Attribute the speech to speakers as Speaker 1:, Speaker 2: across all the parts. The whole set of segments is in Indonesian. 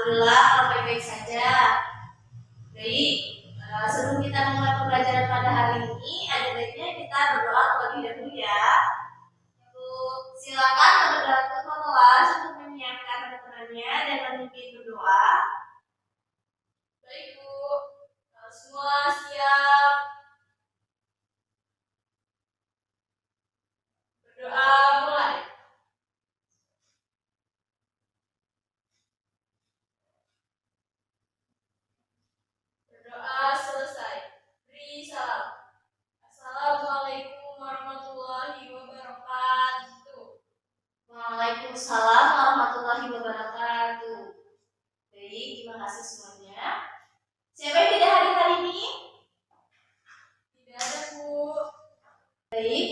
Speaker 1: Alhamdulillah kalau baik-baik saja. Baik, sebelum kita mulai pembelajaran pada hari ini, ada baiknya kita berdoa terlebih dahulu ya. Silakan kepada kelas untuk menyiapkan teman-temannya dan memimpin berdoa. Baik Bu, semua siap. Berdoa mulai. Berdoa selesai. Beri salam. Assalamualaikum warahmatullahi wabarakatuh. Waalaikumsalam warahmatullahi wabarakatuh. Baik, terima kasih semuanya. Siapa yang tidak hadir hari ini? Tidak ada, Bu. Baik,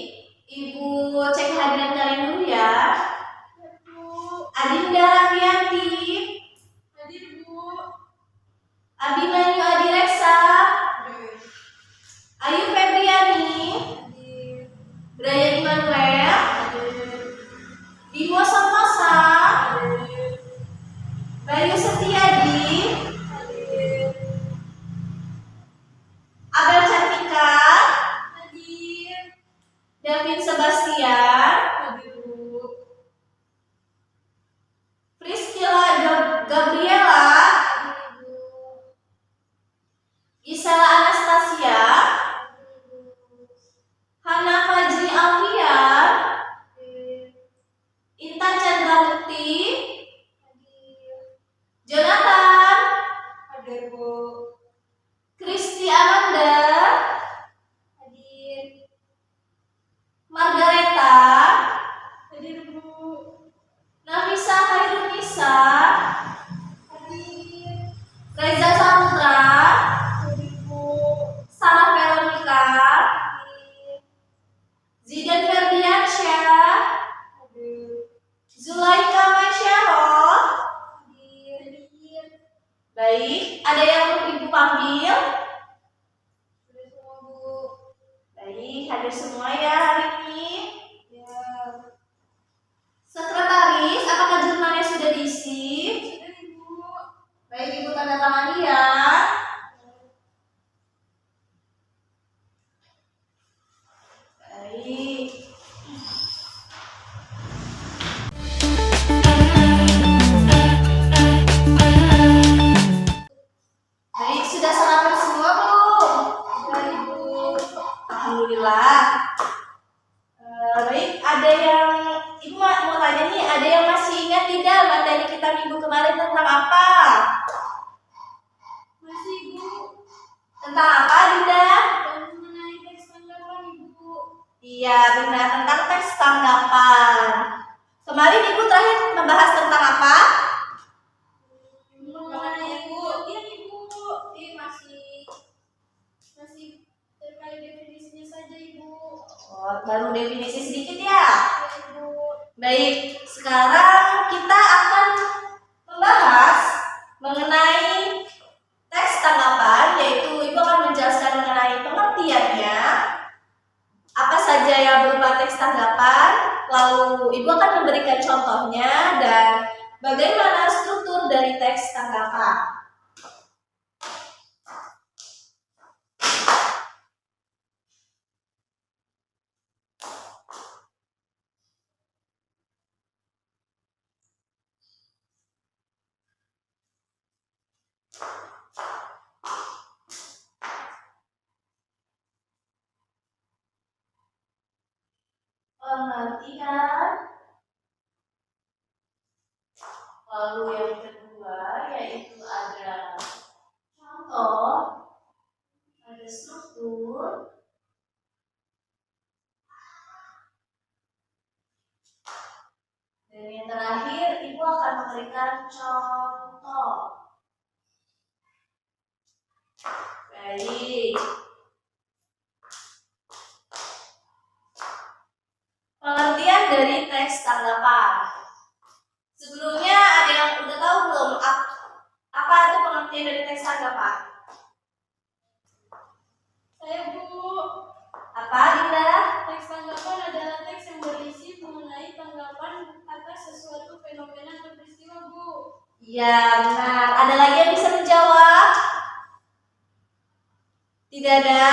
Speaker 1: Ibu cek kehadiran kalian dulu ya. Bu. Adinda Rafianti. Hadir, Bu. Abimanyu Adireksa. Ayu Febriani. Hadir. Brian Immanuel. Hadir. Bimo Santosa. Hadir. Bayu Setiadi. Hadir. Abel Cantika. Hadir. Davin Sebastian. Hadir, Bu. Priscilla Gabriela. Hadir, Bu. Isela Anastasia. Hana Fajri Alfian. Intan Chandra Mukti. Jonathan. Hadir, Bu. Kristi Amanda. Hadir. Margareta. Hadir, Bu. Nafisa Khairunisa. Hadir. Reza Saputra. Hadir, Bu. Sarah Veronica. Hadir. Zidan Ferdiansyah. Hadir. Zulaika Masyarah. Hadir. Baik, ada yang perlu Ibu panggil? Sudah semua, Bu. Baik, hadir semua ya hari ini. Ya. Sekretaris, apakah jurnalnya sudah diisi? Sudah, Ibu. Baik, Ibu tanda tangani ya. Baik. Baik, sudah sarapan semua belum? Sudah, Ibu. Alhamdulillah. Baik, ada yang Ibu mau tanya nih, ada yang masih ingat tidak materi kita minggu kemarin tentang apa? Masih, Ibu. Tentang apa, Dinda? Mengenai teks tanggapan, Ibu. Iya, benar, tentang teks tanggapan. Kemarin Ibu terakhir membahas tentang apa? Mengenai pengertian, Ibu. Masih terkait definisinya saja, Ibu. Oh, baru definisi sedikit ya? Ibu. Baik, sekarang kita akan membahas mengenai teks tanggapan, yaitu Ibu akan menjelaskan mengenai pengertiannya, apa saja yang berupa teks tanggapan, lalu Ibu akan memberikan contohnya dan bagaimana struktur dari teks tanggapan. Pengertian. Lalu yang kedua yaitu ada contoh, ada struktur, dan yang terakhir Ibu akan memberikan contoh. Baik. Pengertian dari teks tanggapan. Sebelumnya ada yang udah tahu belum apa itu pengertian dari teks tanggapan? Saya, Bu. Apa, Dinda? Teks tanggapan adalah teks yang berisi mengenai tanggapan atas sesuatu fenomena atau peristiwa, Bu. Ya, benar. Ada lagi yang bisa menjawab? Tidak ada?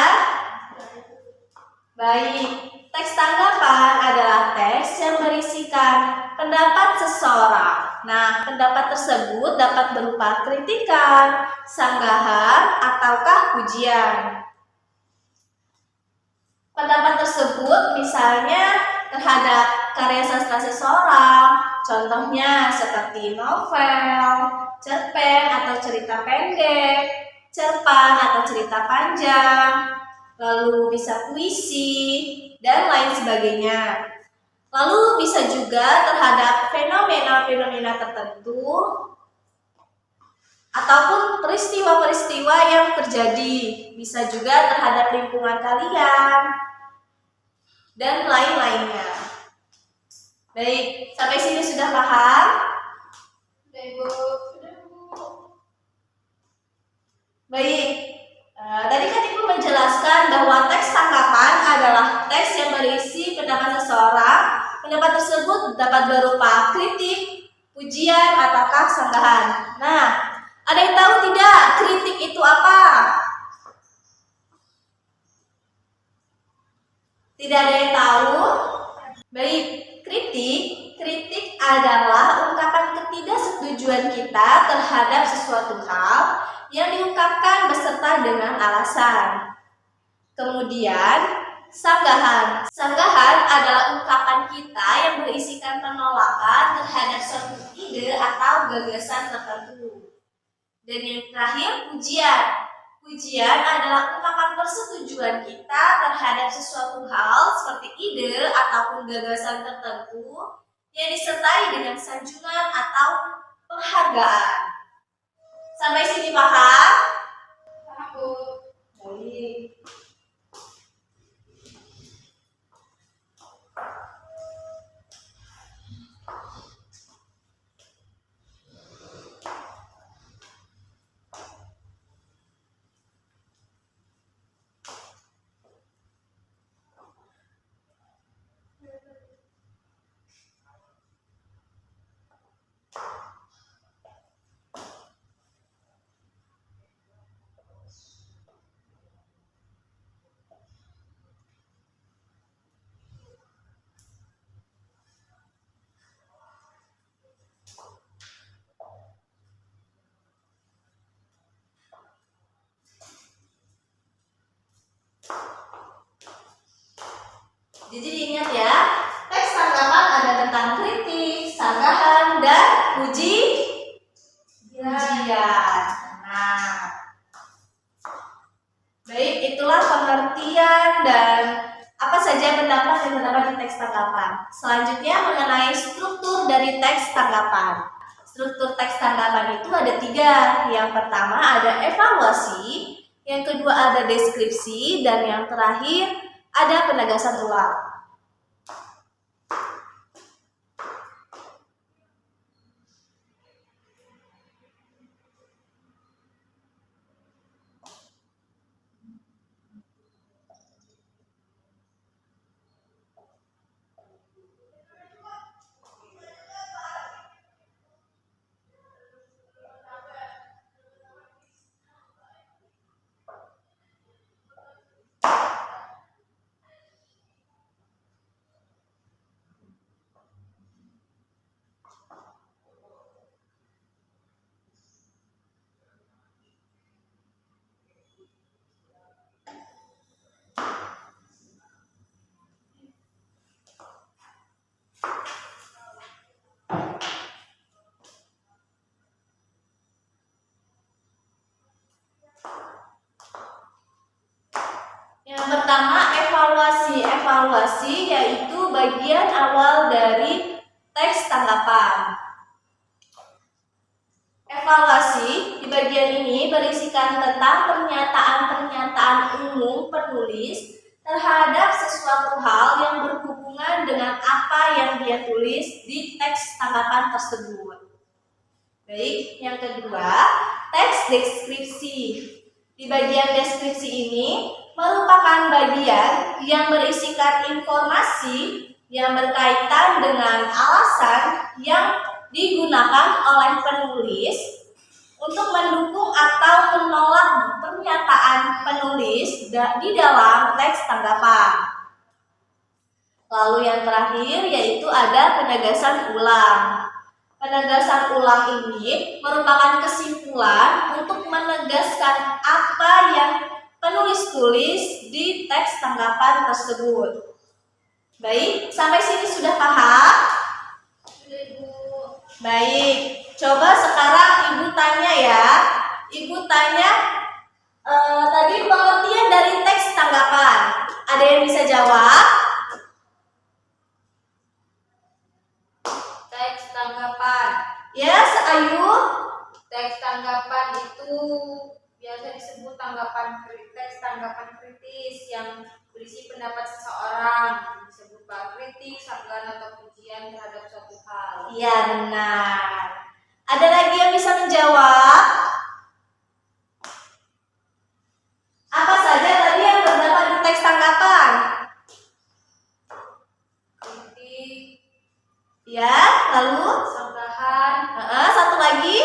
Speaker 1: Baik. Teks tanggapan adalah teks yang berisikan pendapat seseorang. Nah, pendapat tersebut dapat berupa kritikan, sanggahan, ataukah pujian. Pendapat tersebut misalnya terhadap karya sastra seseorang, contohnya seperti novel, cerpen atau cerita pendek, cerpen atau cerita panjang, lalu bisa puisi, dan lain sebagainya. Lalu bisa juga terhadap fenomena-fenomena tertentu ataupun peristiwa-peristiwa yang terjadi. Bisa juga terhadap lingkungan kalian dan lain-lainnya. Baik, sampai sini sudah paham? Ibu. Baik, tadi kan Ibu menjelaskan bahwa teks tanggapan adalah teks yang berisi pendapat seseorang. Pendapat tersebut dapat berupa kritik, pujian, ataukah sanggahan. Nah, ada yang tahu tidak kritik itu apa? Tidak ada yang tahu? Baik, kritik adalah ungkapan ketidaksetujuan kita terhadap sesuatu hal yang diungkapkan beserta dengan alasan. Kemudian, sanggahan adalah ungkapan kita yang berisikan penolakan terhadap suatu ide atau gagasan tertentu. Dan yang terakhir, pujian adalah ungkapan persetujuan kita terhadap sesuatu hal seperti ide ataupun gagasan tertentu yang disertai dengan sanjungan atau penghargaan. Sampai sini paham? Paham, Bu. Baik. Jadi diingat ya, teks tanggapan ada tentang kritik, sanggahan, dan pujian. Nah, baik, itulah pengertian dan apa saja pendapat yang terdapat di teks tanggapan. Selanjutnya mengenai struktur dari teks tanggapan. Struktur teks tanggapan itu ada 3. Yang pertama ada evaluasi, yang kedua ada deskripsi, dan yang terakhir ada penegasan ulang. Yang pertama evaluasi yaitu bagian awal dari teks tanggapan. Evaluasi di bagian ini berisikan tentang pernyataan-pernyataan umum penulis terhadap sesuatu hal yang berhubungan dengan apa yang dia tulis di teks tanggapan tersebut. Baik, yang kedua, teks deskripsi. Di bagian deskripsi ini merupakan bagian yang berisikan informasi yang berkaitan dengan alasan yang digunakan oleh penulis untuk mendukung atau menolak pernyataan penulis di dalam teks tanggapan. Lalu yang terakhir yaitu ada penegasan ulang. Penegasan ulang ini merupakan kesimpulan untuk menegaskan apa yang penulis tulis di teks tanggapan tersebut. Baik, sampai sini sudah paham? Sudah, Ibu. Baik, coba sekarang Ibu tanya ya. Ibu tanya tadi pengertian dari teks tanggapan. Ada yang bisa jawab? Teks tanggapan. Ya, Ayu. Teks tanggapan itu biasa disebut teks tanggapan kritis yang berisi pendapat seseorang, disebut kritik, sanggahan atau pujian terhadap suatu hal. Iya, benar. Ada lagi yang bisa menjawab? Apa saja tadi yang terdapat di teks tanggapan? Kritik. Ya, lalu sanggahan. Satu lagi?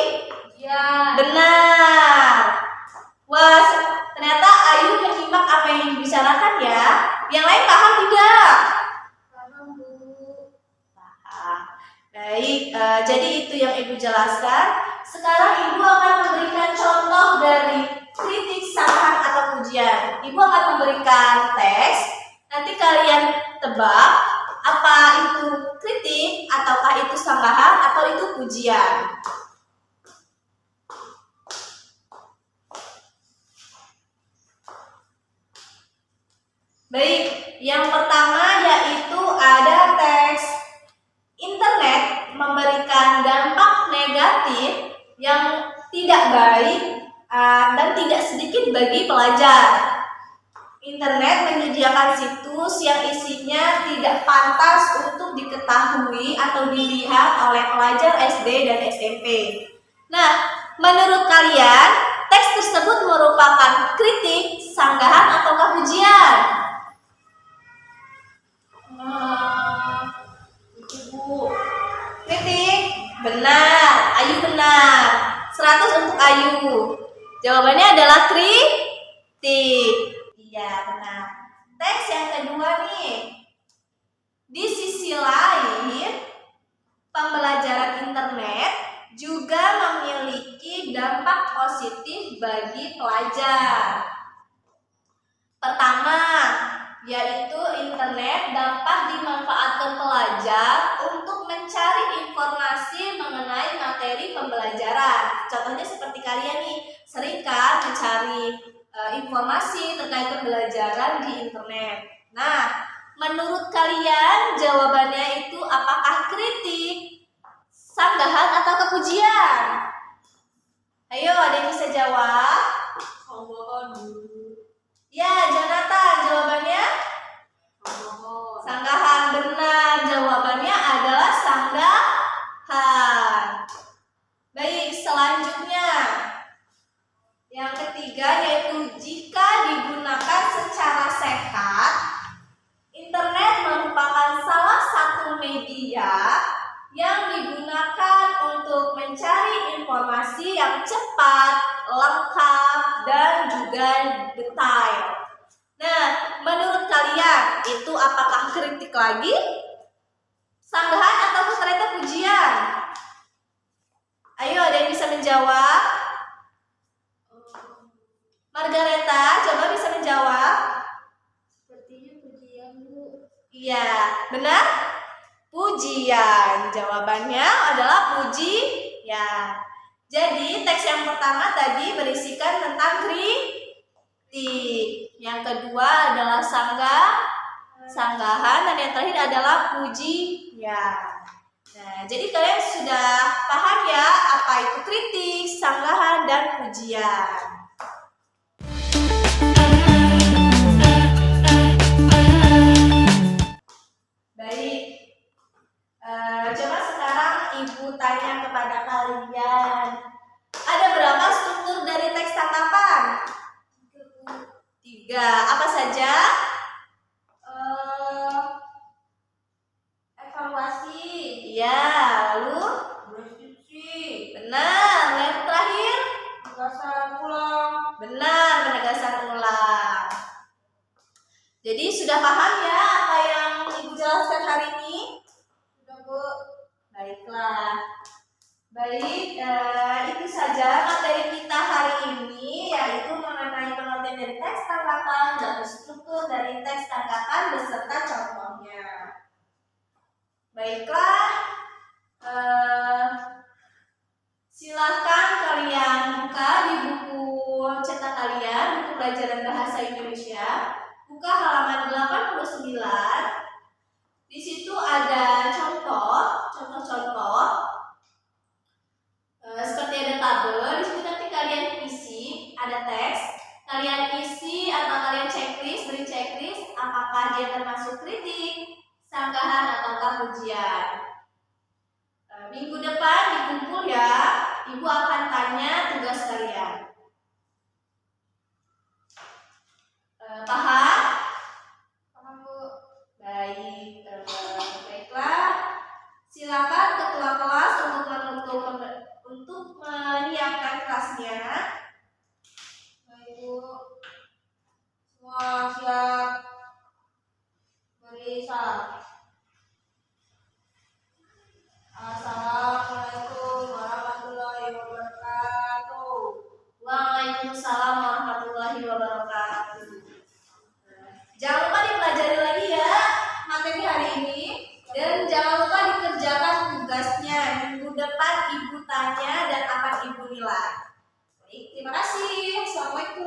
Speaker 1: Ya. Benar. Wah, ternyata Ayu menyimak apa yang dibicarakan ya. Yang lain paham tidak? Paham, Bu. Paham. Baik, jadi itu yang Ibu jelaskan. Sekarang Ibu akan memberikan contoh dari kritik, sanggahan atau pujian. Ibu akan memberikan teks. Nanti kalian tebak apa itu kritik, ataukah itu sanggahan, atau itu pujian. Baik, yang pertama yaitu ada teks. Internet memberikan dampak negatif yang tidak baik dan tidak sedikit bagi pelajar. Internet menyediakan situs yang isinya tidak pantas untuk diketahui atau dilihat oleh pelajar SD dan SMP. Nah, menurut kalian, teks tersebut merupakan kritik, sanggahan, ataukah pujian? Ibu. Kritik? Benar. Ayu benar. 100 untuk Ayu. Jawabannya adalah kritik. Iya, benar. Teks yang kedua nih. Di sisi lain, pembelajaran internet juga memiliki dampak positif bagi pelajar. Pertama, yaitu internet dapat dimanfaatkan pelajar untuk mencari informasi mengenai materi pembelajaran. Contohnya seperti kalian nih, sering kan mencari informasi terkait pembelajaran di internet. Nah, menurut kalian jawabannya itu apakah kritik, sanggahan, atau kepujian? Ayo, ada yang bisa jawab? Sanggahan dulu. Ya, Jonathan, jawabannya? Sanggahan. Benar, jawabannya adalah sanggahan. Baik, selanjutnya yang ketiga yaitu jika digunakan secara sehat, internet merupakan salah satu media yang digunakan untuk mencari informasi yang cepat, lengkap, dan juga detail. Nah, menurut kalian itu apakah kritik lagi, sanggahan, atau ternyata pujian? Ayo, ada yang bisa menjawab? Margareta, coba bisa menjawab. Sepertinya pujian, Bu. Iya, benar? Pujian. Jawabannya adalah pujian. Jadi teks yang pertama tadi berisikan tentang kritik. Yang kedua adalah sanggahan, dan yang terakhir adalah pujian. Nah, jadi kalian sudah paham ya apa itu kritik, sanggahan, dan pujian. Baik. Coba sekarang Ibu tanya kepada kalian, ada berapa struktur dari teks tanggapan? 3. Apa saja? Evaluasi. Ya, lalu sudah paham ya apa yang Ibu jelaskan hari ini? Sudah, Bu? Baiklah. Baik, itu saja materi kita hari ini, yaitu mengenai pengertian dari teks tangkapan dan struktur dari teks tangkapan beserta contohnya. Baiklah, silakan kalian buka di buku cetak kalian, buku pelajaran bahasa Indonesia, buka halaman 89. Di situ ada contoh-contoh. Seperti ada tabel, di situ nanti kalian isi, ada teks, kalian isi atau kalian checklist, beri checklist apakah dia termasuk kritik, sanggahan ataukah pujian. Minggu depan dikumpul ya, Ibu akan tanya tugas kalian. Paham? Paham, Bu? Baik, baiklah. Silakan ketua kelas untuk menyiapkan kelasnya. Baik, Bu. Semua siap. Beri salam. Assalamualaikum warahmatullahi wabarakatuh. Waalaikumsalam warahmatullahi wabarakatuh. Jangan lupa dipelajari lagi ya materi hari ini. Dan jangan lupa dikerjakan tugasnya. Minggu depan Ibu tanya dan akan Ibu nilai. Baik, terima kasih. Assalamualaikum.